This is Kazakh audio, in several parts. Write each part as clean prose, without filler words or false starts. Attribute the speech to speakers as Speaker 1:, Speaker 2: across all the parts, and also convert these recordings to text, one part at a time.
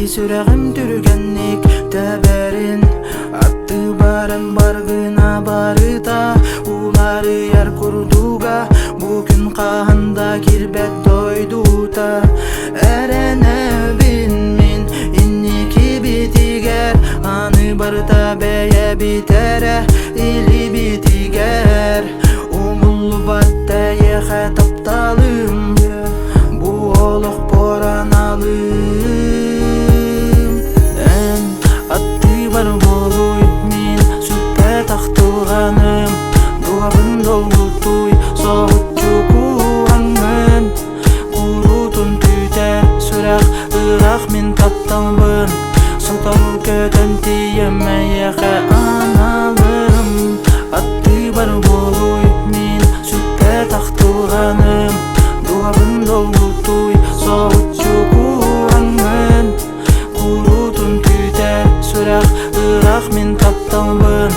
Speaker 1: Ки сүрәгім түргенник тәбәрін Атты барын баргына барыта Улары яр курдуга Бүгін қағанда кирбет дойдута Әрәне бинмин инники битигер Аны барыта бәйе битәрә или битигер Умуллу батта еха тапталым Бу олық пораналым Атты бар болуй мин сүппе тақтылғаным Дуабын долгутуй соғытчу куғанмын Курутун түтер сүрәк ырақ мен тапталбын Сотару көтен тиеме еқе аналым Атты бар болуй мин сүппе тақтылғаным Дуабын долгутуй соғытчу куғанмын Курутун түтер сүрәк ырақ мен тапталбын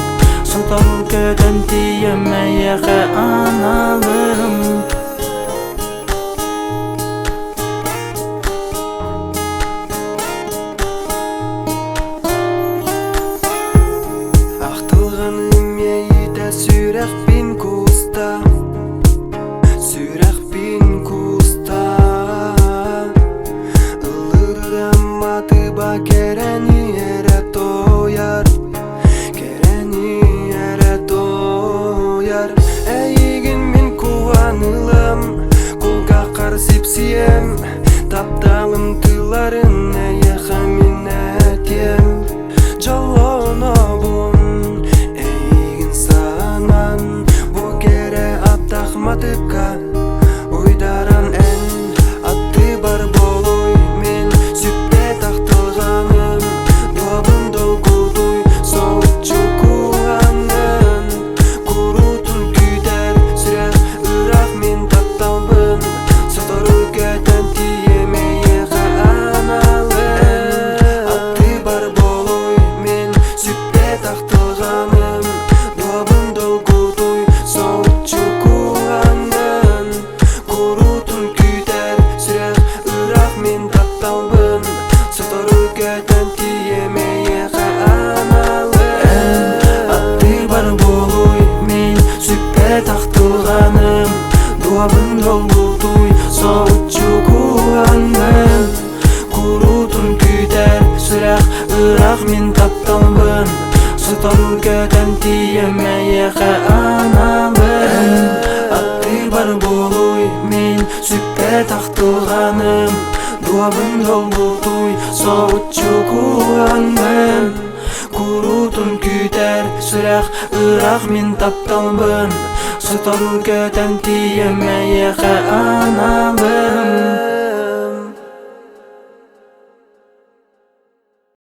Speaker 1: Сотару көтен тиеме еқе аналым Сүрәк бин куста Сүрәк бин куста Ылырам атыба керени эре тояр Керени эре тояр Әйгін мен куанылым Кулга қарсипсием Тапталым тыларын Әйеха мен әтем Жолоно бун Матыпка уйдаран ән Атты бар болуй мен сүппе тақтылғаным Дуабын долгутуй соғытчу куғанын Курутун күтер сүрәк ырақ мен тапталбын Сотару көтен тиеме еқа аналым Атты бар болуй мен сүппе тақтылғаным Дуабын долгутуй соғытчу Тақтылғаным Дуабын долгутуй соғытчу куғанмын Курутун күтер сүрәк ырақ мен тапталбын Сотару көтен тиеме еқа аналым Атты бар болуй мен сүппе тақтылғаным Дуабын долгутуй соғытчу куғанмын Курутун күтер сүрәк ырақ мен тапталбын Сотару көтен тиеме еқа аналым